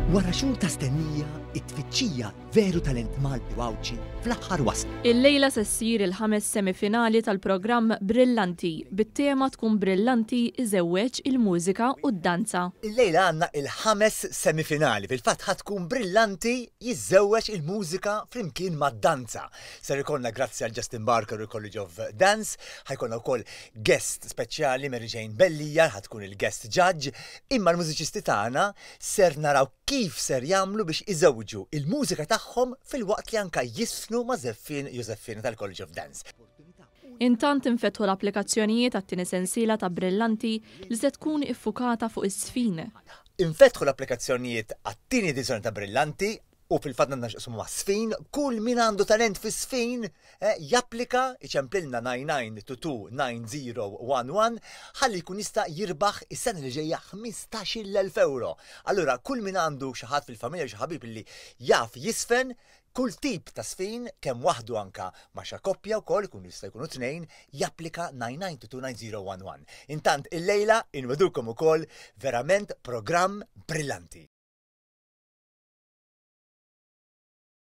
Wara xhur ta' stennija, it-tfittxija veru talent Malti wawċi fl-aħħar waslu. Il-lejla se ssir il-5 semifinali tal-programm Brillanti, bit-tema tkun brillanti iżewweġ il-mużika u d-danza. Il-lejla għandna il-5 semifinali, fil-fatt ħatkun brillanti jiżewweġ il-mużika flimkien mad-danza. Ser ikollna grazzi għal Justin Barker u College of Dance, ħajkollna wkoll guest speċjali Mary Jane Bellija, ħatkun il-guest judge, imma l-mużiċisti tagħna ser naraw kif ser jagħmlu biex iżewġu il-mużika tagħhom fil-waqt li anke jisfnu ma' Josephine tal-College of Dance. Intant infetħu l-applikazzjonijiet għat-tieni sensiela ta' Brillanti li se tkun iffukata fuq is-sfin. Infetħu l-applikazzjonijiet għat-tieni edizzjoni ta' Brillanti u fil-fatt għandna x'ismu ma' sfin, kull min għandu talent fi sfin japplika iċemplilna 99229011 ħalli jkun jista' jirbaħ is-sena li ġejja 15,000 euro. Allura kull min għandu xi ħadd fil-familja xi ħabib li jaf jisfen kull tip ta' sfin kemm waħdu anka ma' xa koppja wkoll ikun jista' jkunu tnejn japplika 99229011. Intant il-lejla inwedukom ukoll verament programm brillanti.